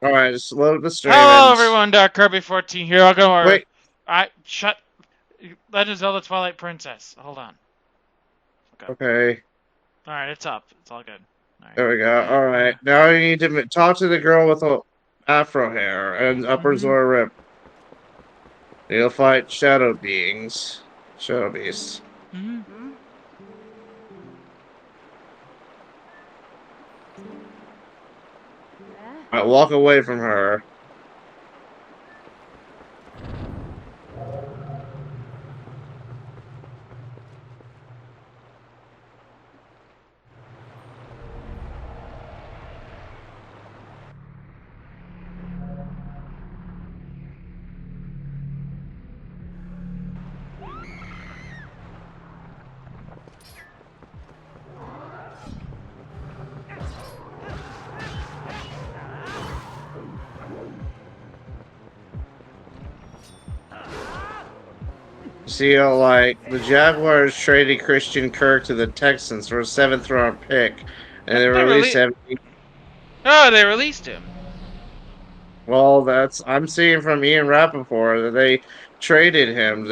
Alright, just load the stream Hello, and... everyone. Dark Kirby 14 here. Welcome over. Wait, Shut. Legend of Zelda Twilight Princess. Hold on. Okay. okay. All right, it's up. It's all good. All right. There we go. Alright, Yeah. now you need to talk to the girl with the afro hair and upper Mhm. Zora Rip. You'll fight shadow beings. Shadow beasts. Mhm. Alright, walk away from her. See, like, the Jaguars traded Christian Kirk to the Texans for a 7th round pick, and they They released released. him. Oh, they released him. Well, I'm seeing from Ian Rappaport that they traded him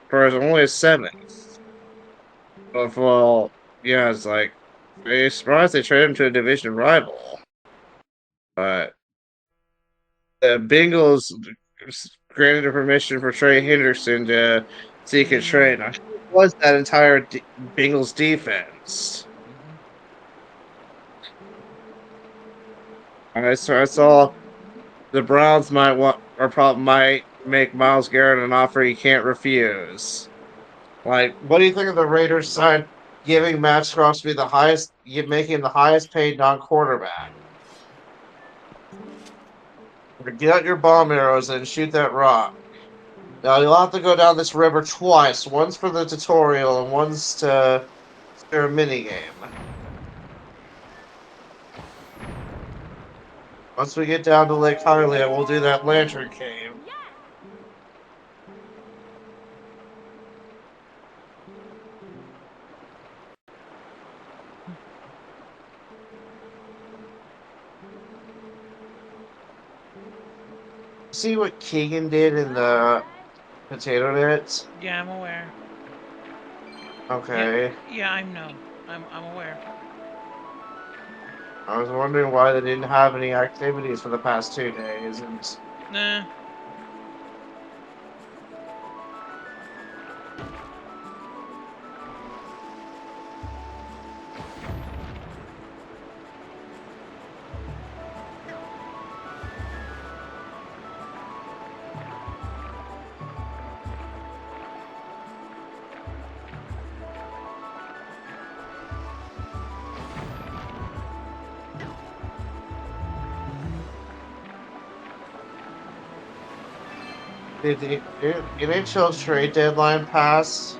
for only a 7th. Well, yeah, it's like, I'm surprised they traded him to a division rival. But the Bengals granted a permission for Trey Henderson to seek a trade. Now, who was that entire Bengals defense? I saw the Browns might make Myles Garrett an offer he can't refuse. Like, what do you think of the Raiders side giving Matt Crosby making the highest paid non-quarterback? Get out your bomb arrows and shoot that rock. Now you'll have to go down this river twice. Once for the tutorial and once to do a mini game. Once we get down to Lake Hylia, we'll do that lantern cave. See what Keegan did in the potato nets? Yeah, I'm aware. Yeah. Okay. Yeah, I know. I'm aware. I was wondering why they didn't have any activities for the past 2 days, and Nah. did the NHL trade deadline pass?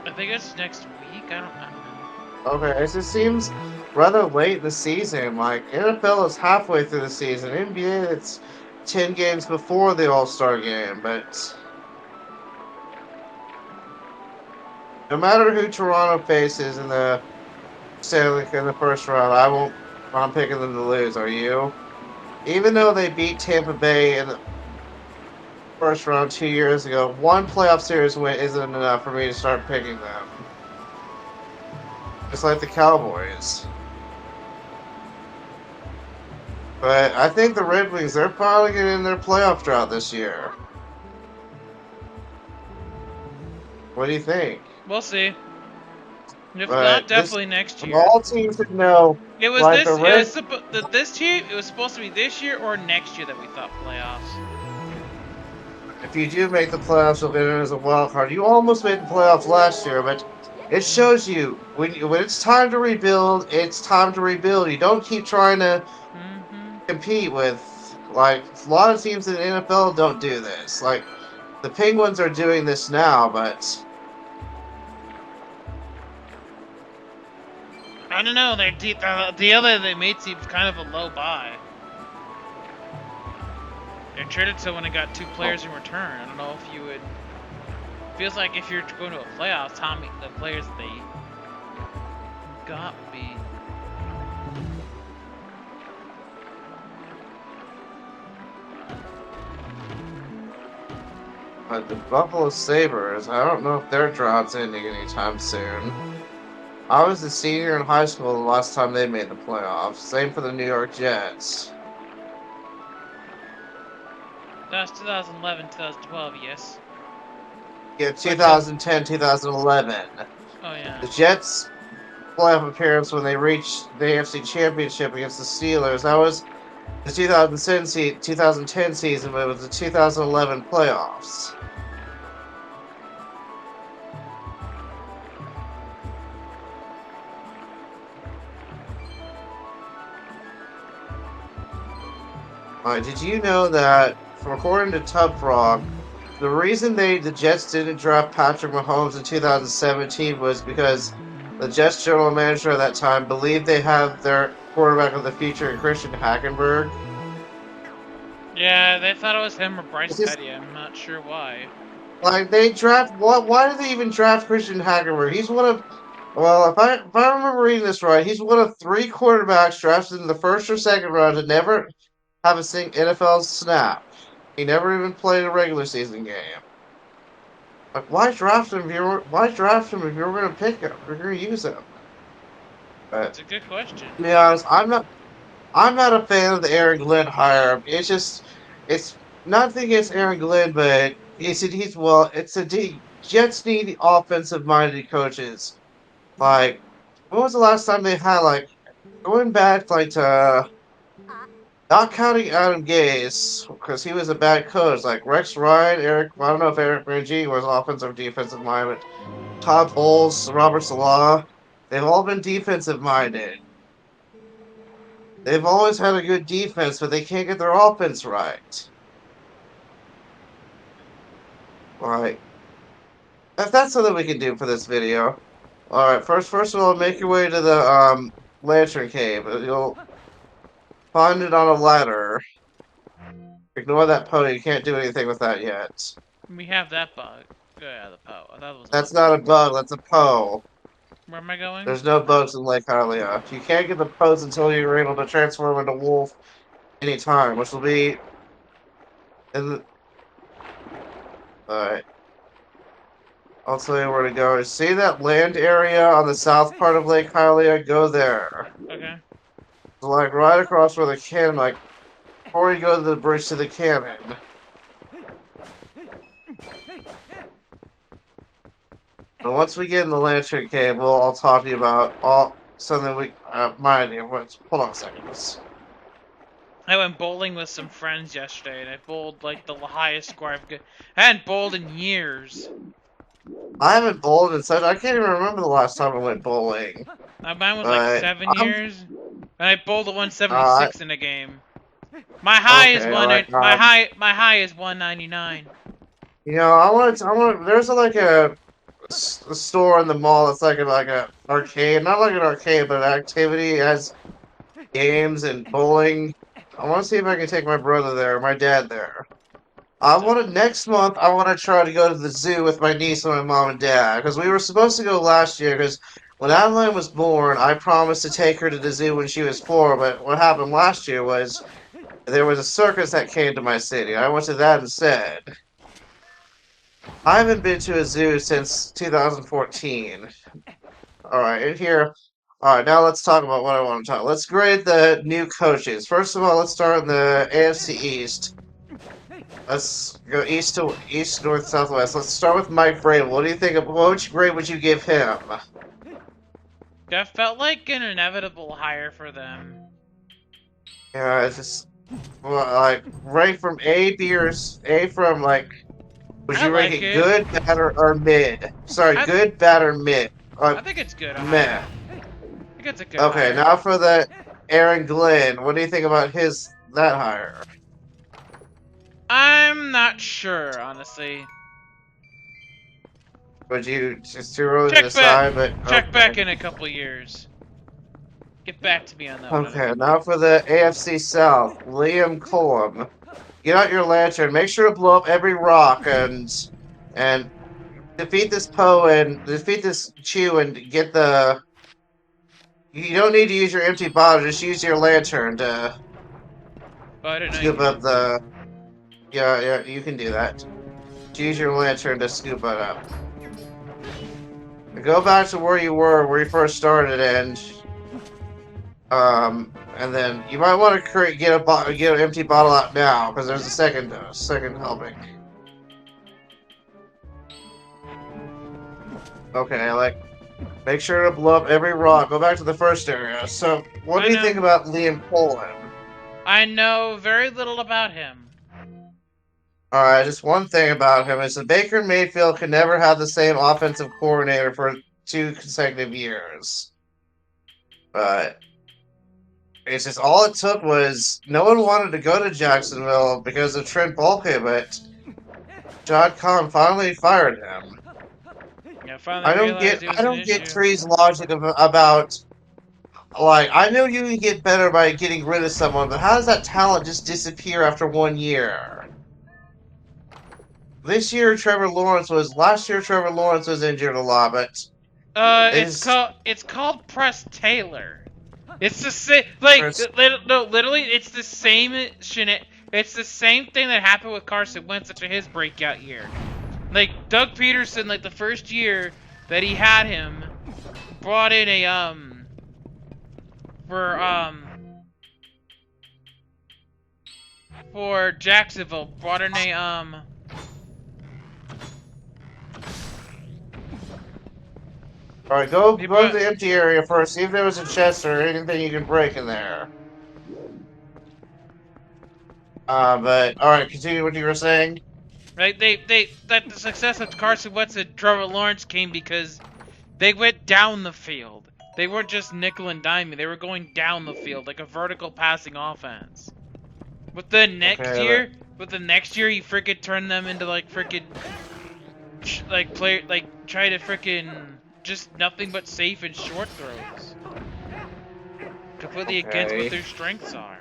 I think it's next week. I don't know. Okay, it just seems rather late in the season. Like, NFL is halfway through the season. NBA, it's 10 games before the All-Star game, but no matter who Toronto faces in the in the first round, I'm picking them to lose. Are you? Even though they beat Tampa Bay in the first round 2 years ago, one playoff series win isn't enough for me to start picking them. Just like the Cowboys. But I think the Red Wings, they're probably getting their playoff drought this year. What do you think? We'll see. If not, But definitely next year. all teams should know, It was like the this. It was Red. this team. It was supposed to be this year or next year that we thought playoffs. If you do make the playoffs, you'll get in as a wild card. You almost made the playoffs last year, but it shows you when it's time to rebuild, it's time to rebuild. You don't keep trying to Mhm. compete with like a lot of teams in the NFL don't do this. Like the Penguins are doing this now, but I don't know. The other they made seems kind of a low buy. They traded someone and got two players in return. I don't know if you would. Feels like if you're going to a playoffs, Tommy, the players that they got would be. But the Buffalo Sabres, I don't know if their droughts ending anytime soon. I was a senior in high school the last time they made the playoffs. Same for the New York Jets. That's 2011, 2012, yes. Yeah, But so, 2010, 2011. oh yeah. The Jets playoff appearance when they reached the AFC Championship against the Steelers. That was the 2010 season, but it was the 2011 playoffs. Did you know that, from according to Tub Frog, the reason the Jets didn't draft Patrick Mahomes in 2017 was because the Jets general manager at that time believed they have their quarterback of the future in Christian Hackenberg. Yeah, they thought it was him or Bryce It's just Petty. I'm not sure why. like they draft. Why did they even draft Christian Hackenberg? He's one of well, if I remember reading this right, he's one of three quarterbacks drafted in the first or second round to never have a single NFL snap. He never even played a regular season game. Like, why draft him if you were going to pick him? If you're going to use him. But It's a good question. to be honest, I'm not a fan of the Aaron Glenn hire. It's just it's nothing against Aaron Glenn, but he's well. Jets need offensive minded coaches. Like, when was the last time they had going back to not counting Adam Gase because he was a bad coach. Like Rex Ryan, Eric. I don't know if Eric Rangy was offensive or defensive minded. Todd Bowles, Robert Salah. They've all been defensive minded. They've always had a good defense, but they can't get their offense right. Alright. If that's something we can do for this video. Alright, first of all, make your way to the Lantern Cave. You'll find it on a ladder. Ignore that pony, you can't do anything with that yet. We have that bug. Yeah, the Poe. I thought it was a That's bug. not a bug, that's a Poe. Where am I going? There's no bugs in Lake Hylia. You can't get the Poes until you're able to transform into wolf anytime, which will be in the... Alright. I'll tell you where to go. See that land area on the south part of Lake Hylia? Go there. Okay. So, like, right across where the cannon, like, before you go to the bridge to the cannon. And once we get in the Lantern Cave, I'll talk to you about something my idea. Hold on a second. I went bowling with some friends yesterday, and I bowled like the highest score I've got. I hadn't bowled in years. I haven't bowled in such. I can't even remember the last time I went bowling. Mine was like 7 I'm years, and I bowled a 176 in a game. My high is okay. Like, my high is 199. I want. There's a store in the mall that's like a arcade, not like an arcade, but an activity. It has games and bowling. I want to see if I can take my brother there, my dad there. Next month. I want to try to go to the zoo with my niece and my mom and dad because we were supposed to go last year. Because when Adeline was born, I promised to take her to the zoo when she was 4. But what happened last year was there was a circus that came to my city. I went to that instead. I haven't been to a zoo since 2014. Alright, in here. Alright, now let's talk about what I want to talk. Let's grade the new coaches. First of all, let's start in the AFC East. Let's go east, north, southwest. Let's start with Mike Vrabel. What do you think of which grade would you give him? That felt like an inevitable hire for them. Yeah, it's just like rank from A, B, or A from would I you rank like it it. good, bad, or mid? Sorry, good, bad, or mid? I think it's good. Mid. I think it's a good Okay, hire. now for the Aaron Glenn. What do you think about that hire? I'm not sure, honestly. Would you just too early to Check back. decide? But Check okay. back in a couple years. Get back to me on that one. Okay, now for the AFC South. Liam Cullum. Get out your lantern. Make sure to blow up every rock and defeat this Poe and defeat this Chew and get the. You don't need to use your empty bottle. Just use your lantern to Oh, I didn't know you scoop could. up the. Yeah, you can do that. use your lantern to scoop it up. Go back to where you were, where you first started, and then you might want to get an empty bottle out now because there's a second helping. Okay, like make sure to blow up every rock. Go back to the first area. So, what do I you know. think about Liam Poland? I know very little about him. Alright, just one thing about him is that Baker Mayfield could never have the same offensive coordinator for 2 consecutive years. But it's just all it took was no one wanted to go to Jacksonville because of Trent Baalke, but John Kahn finally fired him. Yeah, finally realized it I was an don't get issue. Tree's logic about like I know you can get better by getting rid of someone, but how does that talent just disappear after 1 year? Last year Trevor Lawrence was injured a lot, but is It's called Press Taylor. It's the same, like, no, literally, it's the same It's the same thing that happened with Carson Wentz after his breakout year. Like, Doug Peterson, like, the first year that he had him, brought in a, for Jacksonville, brought in a, Alright, go to the empty area first, see if there was a chest or anything you can break in there. But alright, continue what you were saying. right, that the success of Carson Wentz and Trevor Lawrence came because they went down the field. They weren't just nickel and diming, they were going down the field, like a vertical passing offense. With the next year, you freaking turn them into like freaking, try to freaking just nothing but safe and short throws. Completely against what their strengths are.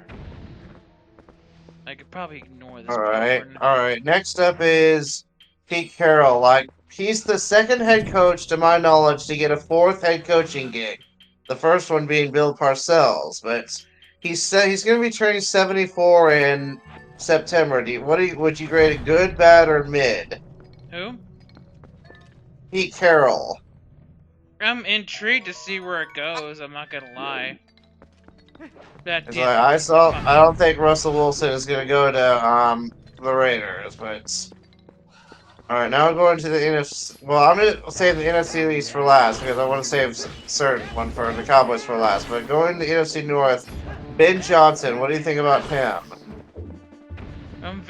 I could probably ignore this. Alright. Next up is Pete Carroll. Like, he's the second head coach, to my knowledge, to get a fourth head coaching gig. The first one being Bill Parcells, but he's going to be turning 74 in September. Would you grade it good, bad, or mid? Who? Pete Carroll. I'm intrigued to see where it goes. I'm not gonna lie. I don't think Russell Wilson is going to go to the Raiders, but alright, now I'm going to the NFC. Well, I'm going to save the NFC East for last because I want to save certain one for the Cowboys for last. But going to the NFC North, Ben Johnson. What do you think about him? I'm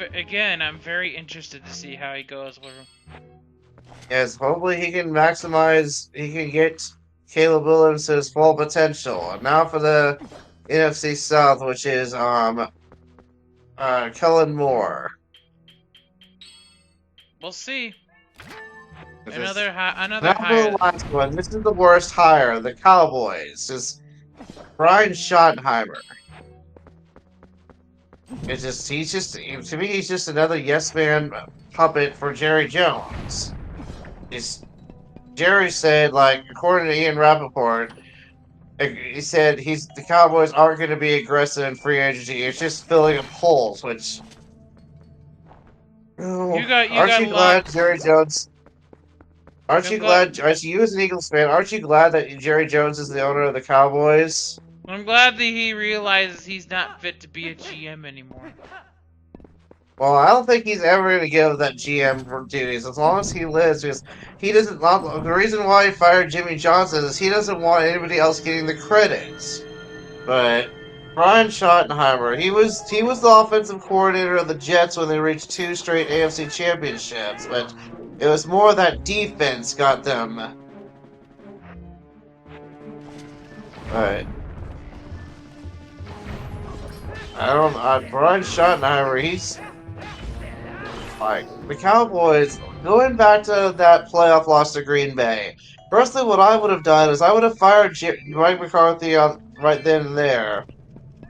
very interested to see how he goes with him. Yes, hopefully he can get Caleb Williams to his full potential. And now for the NFC South, which is Kellen Moore. We'll see. Now Another for the last one. This is the worst hire. The Cowboys is Brian Schottenheimer. To me, he's just another yes man puppet for Jerry Jones. Jerry said, like, according to Ian Rappaport, he said the Cowboys aren't going to be aggressive in free agency. It's just filling up holes, which. Aren't you glad Jerry Jones? Aren't you glad? You as an Eagles fan, aren't you glad that Jerry Jones is the owner of the Cowboys? I'm glad that he realizes he's not fit to be a GM anymore. Well, I don't think he's ever going to give that GM duties as long as he lives, because he doesn't. The reason why he fired Jimmy Johnson is he doesn't want anybody else getting the credits. But Brian Schottenheimer, he was the offensive coordinator of the Jets when they reached 2 straight AFC championships, but it was more that defense got them. But Brian Schottenheimer, he's like the Cowboys going back to that playoff loss to Green Bay. Personally, what I would have done is I would have fired Mike McCarthy right then and there.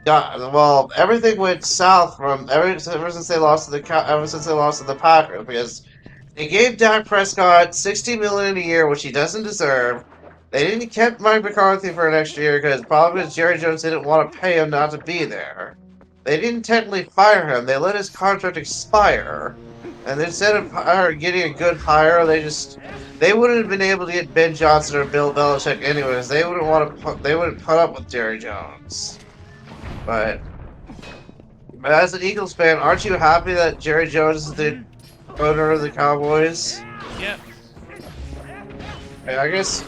Well, everything went south ever since they lost to the Packers, because they gave Dak Prescott $60 million a year, which he doesn't deserve. They didn't keep Mike McCarthy for an extra year because probably Jerry Jones didn't want to pay him not to be there. They didn't technically fire him; they let his contract expire, And instead of getting a good hire, they wouldn't have been able to get Ben Johnson or Bill Belichick anyways. They wouldn't put up with Jerry Jones. But as an Eagles fan, aren't you happy that Jerry Jones is the owner of the Cowboys? Yep. I guess,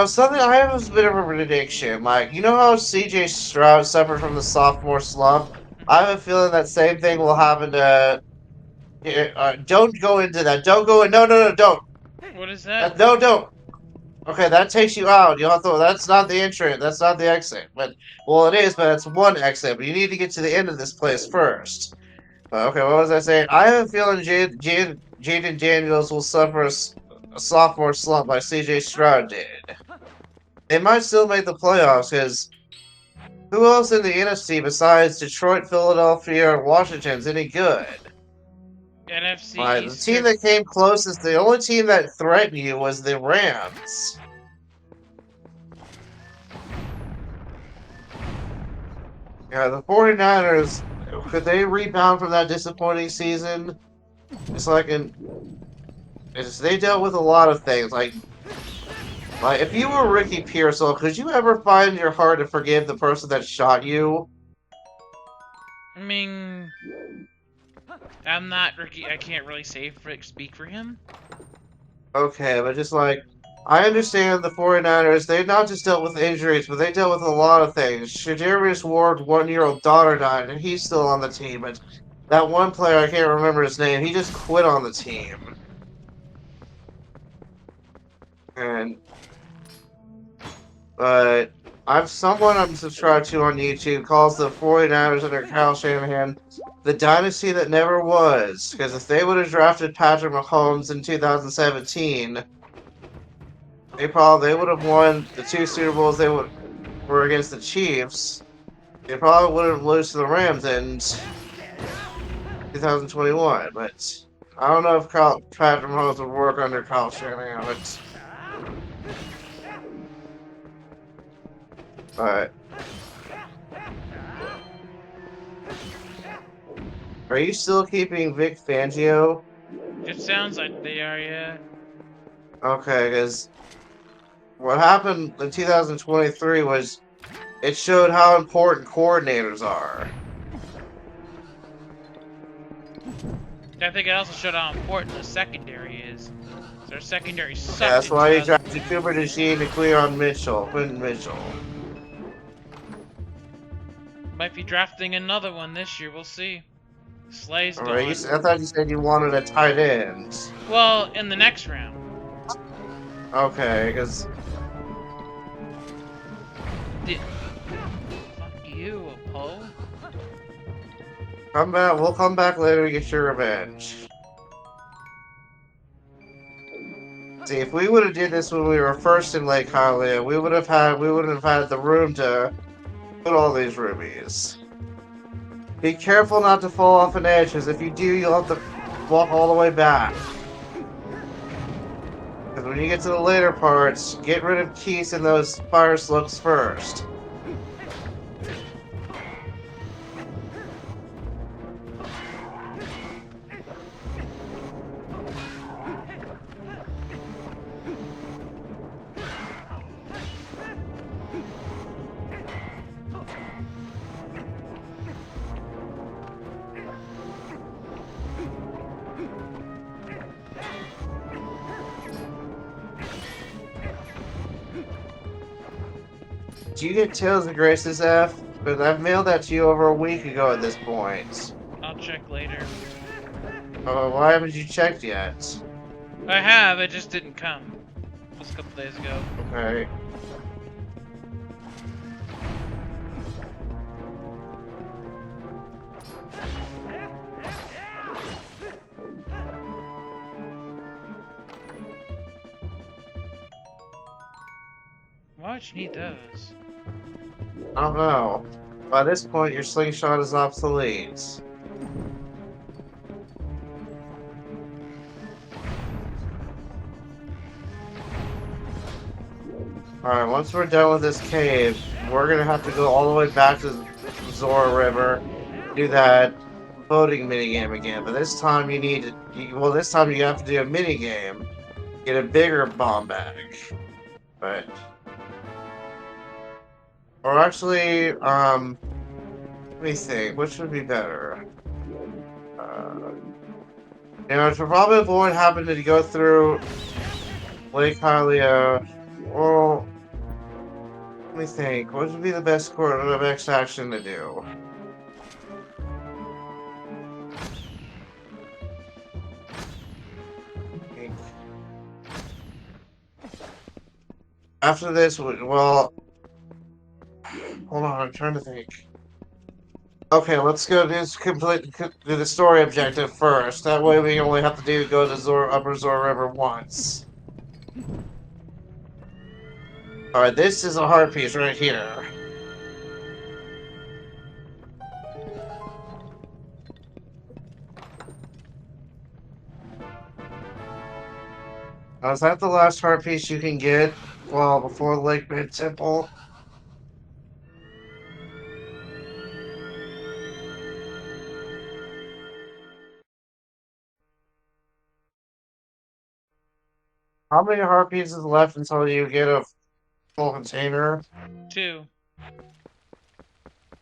something I have a bit of a prediction. Like, you know how CJ Stroud suffered from the sophomore slump? I have a feeling that same thing will happen to. Don't go into that. Don't go in. No, no, no, don't. What is that? No, don't. Okay, that takes you out. You'll have to. That's not the entrance. That's not the exit. But well, it is. But it's one exit. But you need to get to the end of this place first. Okay, what was I saying? I have a feeling Jaden Daniels will suffer a sophomore slump like CJ Stroud did. They might still make the playoffs because who else in the NFC besides Detroit, Philadelphia, or Washington is any good? NFC Like, the East. team that came closest, the only team that threatened you was the Rams. Yeah, the 49ers, could they rebound from that disappointing season? It's like they dealt with a lot of things. Like if you were Ricky Pearsall, could you ever find your heart to forgive the person that shot you? I mean, I'm not Ricky. I can't really speak for him. Okay, but just like, I understand the 49ers, they not just dealt with injuries, but they dealt with a lot of things. Shadarius Ward's 1-year-old daughter died, and he's still on the team. But that one player, I can't remember his name, he just quit on the team. And, but, someone I'm subscribed to on YouTube calls the 49ers under Kyle Shanahan the dynasty that never was. Because if they would have drafted Patrick Mahomes in 2017... they would have won the 2 Super Bowls were against the Chiefs. They probably wouldn't lose to the Rams in 2021. But I don't know if Patrick Mahomes would work under Kyle Shanahan. But are you still keeping Vic Fangio? It sounds like they are, yeah. Okay, because what happened in 2023 was it showed how important coordinators are. I think it also showed how important the secondary is. Their secondary sucked. Yeah, that's why he drafted Cooper DeJean and Quinton Mitchell. Might be drafting another one this year. We'll see. Slay's gone. I thought you said you wanted a tight end. Well, in the next round. Okay, because... Fuck you, Poe. Come back. We'll come back later to get your revenge. See, if we would have did this when we were first in Lake Hialeah, we wouldn't have had the room to put all these rubies. Be careful not to fall off an edge, because if you do, you'll have to walk all the way back. Because when you get to the later parts, get rid of Keith and those fire slopes first. Do you get Tales of Grace's F? Because I've mailed that to you over a week ago at this point. I'll check later. Why haven't you checked yet? I have, it just didn't come. It was a couple days ago. Okay. Why would you need those? I don't know. By this point, your slingshot is obsolete. Alright, once we're done with this cave, we're gonna have to go all the way back to the Zora River, do that voting minigame again, but this time you need to. Well, this time you have to do a minigame. Get a bigger bomb bag. But. Or actually, let me think. Which would be better? Uh, to probably avoid having to go through Lake Hylia. Well, let me think. What would be the best course of next action to do? After this, well, hold on. I'm trying to think. Okay, let's go do the story objective first. That way, we only have to go to Upper Zor River once. All right, this is a heart piece right here. Is that the last heart piece you can get? Well, before the Lake Mid Temple. How many heart pieces left until you get a full container? 2.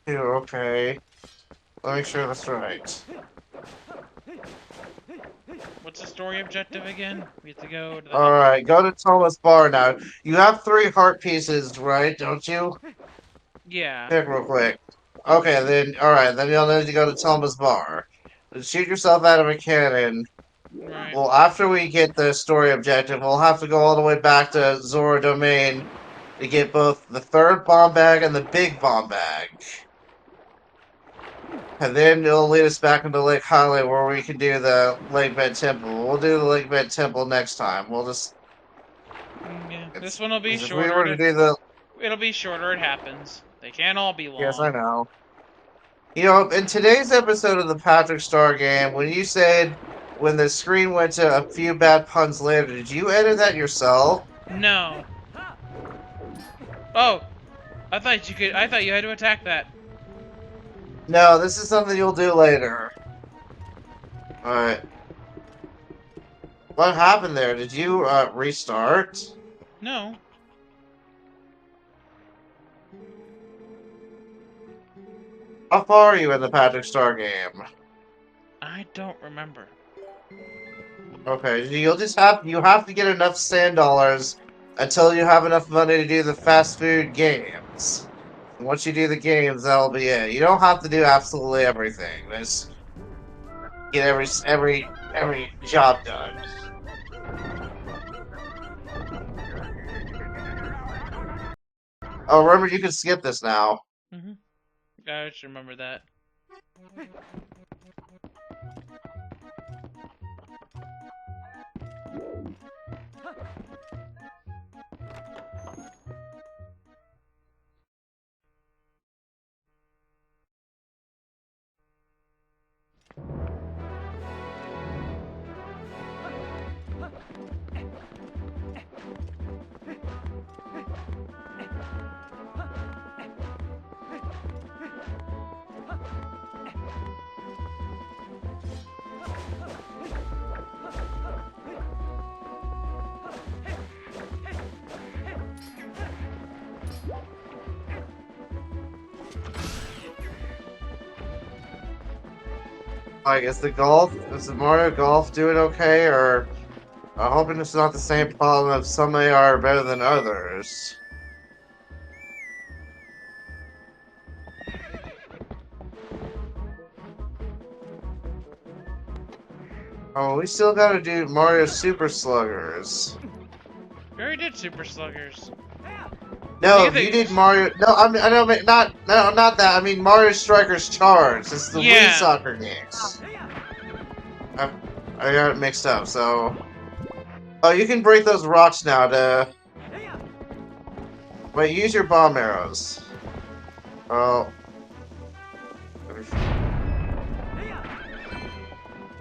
2, okay. Let me make sure that's right. What's the story objective again? We have to go to the hub. Alright, go to Telma's bar now. You have 3 heart pieces, right? Don't you? Yeah. Check real quick. Okay, then, alright, then you'll need to go to Telma's bar. Shoot yourself out of a cannon. Right. Well, after we get the story objective, we'll have to go all the way back to Zora Domain to get both the third bomb bag and the big bomb bag. And then it'll lead us back into Lake Highway where we can do the Lake Bed Temple. We'll do the Lake Bed Temple next time. We'll just... Yeah. This one will be If we shorter. were to do the... It'll be shorter. It happens. They can't all be long. Yes, I know. You know, in today's episode of the Patrick Star game, when you said when the screen went to a few bad puns later, did you edit that yourself? No. Oh, I thought you could. I thought you had to attack that. No, this is something you'll do later. Alright. What happened there? Did you, restart? No. How far are you in the Patrick Star game? I don't remember. Okay, you have to get enough sand dollars until you have enough money to do the fast food games. And once you do the games, that'll be it. You don't have to do absolutely everything. Just get every job done. Oh, remember you can skip this now. I should remember that. Like, is the Mario Golf doing okay, or I'm hoping it's not the same problem of some are better than others. Oh, we still gotta do Mario Super Sluggers. We already did Super Sluggers. No, You you did Mario. No, I don't mean not that. I mean Mario Strikers Charge. It's the Wii soccer games. I got it mixed up. So, oh, you can break those rocks now. To wait, use your bomb arrows. Oh,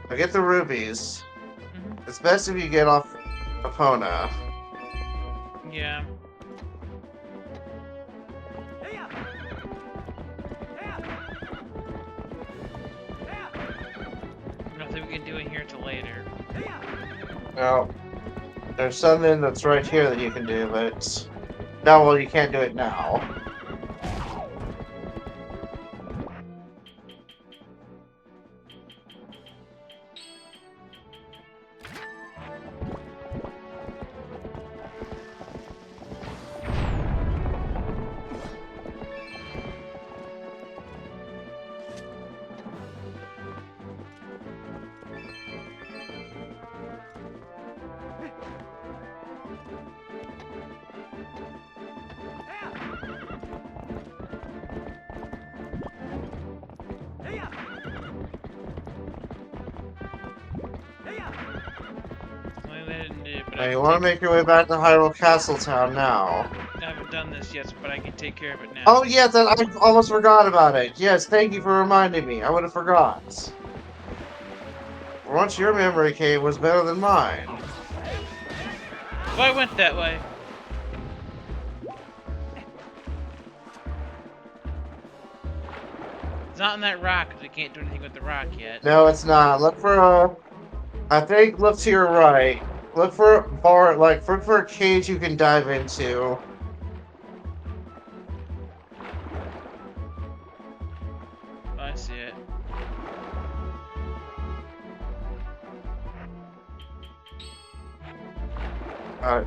I get the rubies. It's best if you get off Epona. Yeah. can do in here till later. Well, there's something that's right here that you can do, but no, well, you can't do it now. Something they didn't do, but Now you want to make your way back to Hyrule Castle Town now. I haven't done this yet, but I can take care of it now. Oh yeah, then I almost forgot about it. Yes, thank you for reminding me. I would have forgot. Once your memory cave was better than mine. Well, I went that way. It's not in that rock, because we can't do anything with the rock yet. No, it's not. Look for a... I think look to your right. Look for a bar, like, look for a cage you can dive into. Oh, I see it. Alright.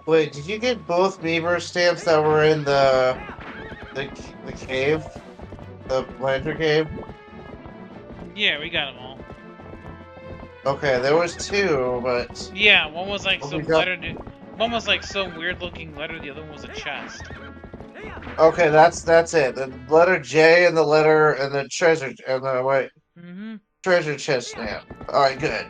Wait, did you get both Beaver stamps that were in the cave? The lantern cave? Yeah, we got them all. Okay, there was two, but... Yeah, one was like Oh, some we got- letter. One was like some weird looking letter. The other one was a chest. Okay, that's it. The letter J and the treasure and the wait Mm-hmm. treasure chest stamp. All right, good.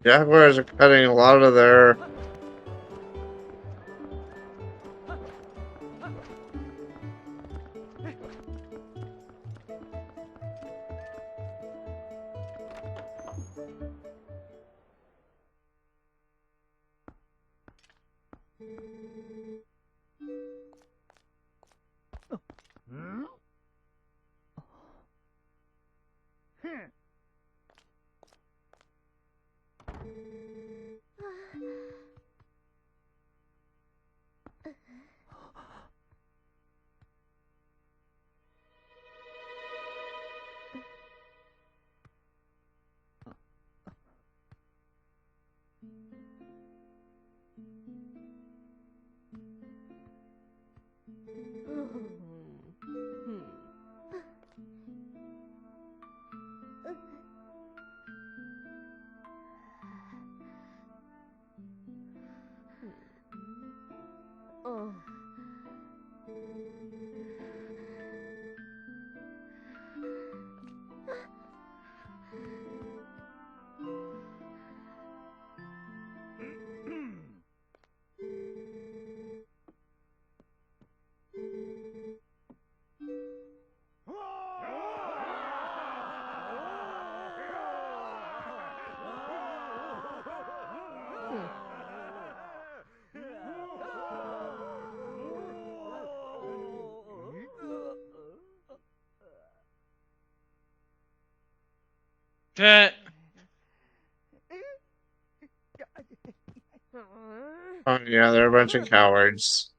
Jaguars are cutting a lot of their. That. Oh yeah, they're a bunch of cowards.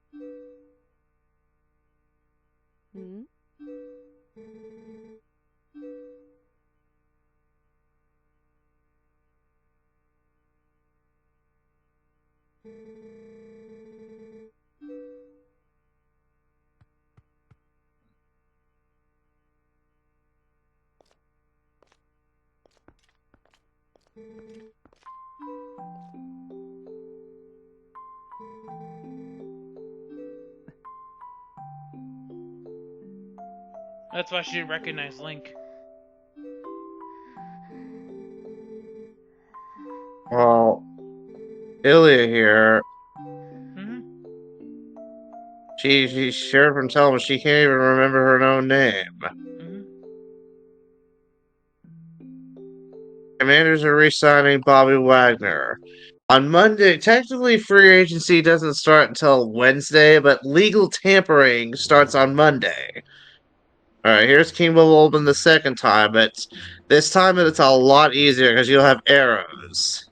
That's why she didn't recognize Link. Well, Ilya here, Hmm. she's sure from Telma she can't even remember her own name. Hmm. Commanders are re-signing Bobby Wagner. On Monday, technically free agency doesn't start until Wednesday, but legal tampering starts on Monday. Alright, here's King Bulbin the second time, but this time it's a lot easier because you'll have arrows.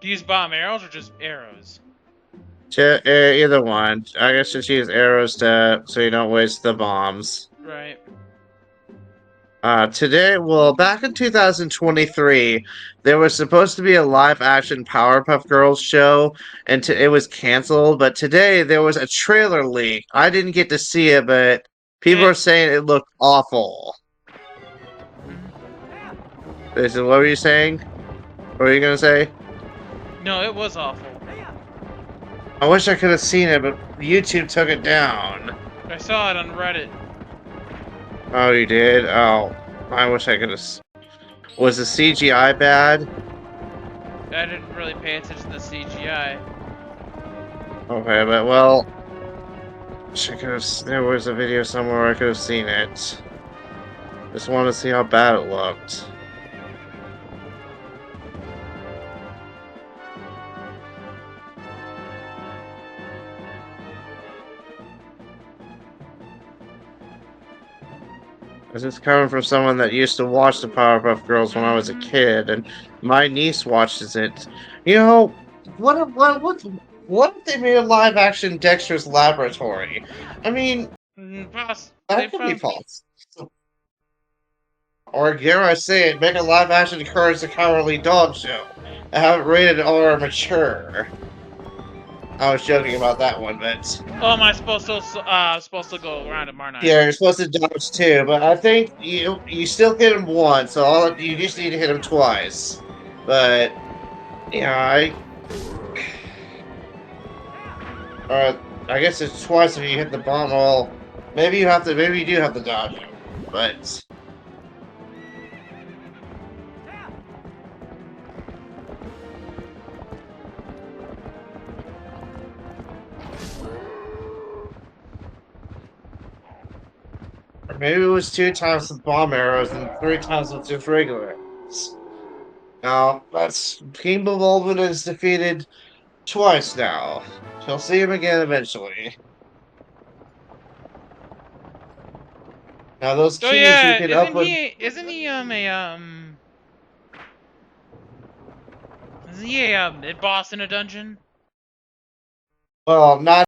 Do you use bomb arrows or just arrows? Either one. I guess just use arrows so you don't waste the bombs. Right. Today, well, back in 2023, there was supposed to be a live action Powerpuff Girls show, and it was canceled. But today, there was a trailer leak. I didn't get to see it, but people It. are saying it looked awful. Mhm. This is what were you saying? What were you gonna say? No, it was awful. I wish I could have seen it, but YouTube took it down. I saw it on Reddit. Oh, you did? Oh, I wish I could have. Was the CGI bad? I didn't really pay attention to the CGI. Okay, but well, there was a video somewhere I could have seen it. Just wanted to see how bad it looked. This is coming from someone that used to watch the Powerpuff Girls when I was a kid, and my niece watches it. You know, what if they made a live action Dexter's Laboratory? I mean, Boss, they that could be probably. possible. Or dare I say it, make a live action Courage the Cowardly Dog show. I haven't rated R mature. I was joking about that one, but Oh, am I supposed to go around him, aren't I? yeah, you're supposed to dodge too. But I think you still hit him once, so you just need to hit him twice. But yeah, I guess it's twice if you hit the bomb. Well, maybe you do have to dodge him, but. Or maybe it was 2 times with bomb arrows and 3 times with just regular arrows. Now, that's King Bulbin is defeated twice now. She'll see him again eventually. Now, those Oh keys you yeah, can isn't upload. he? Isn't he a Isn't he a mid boss in a dungeon? Well, not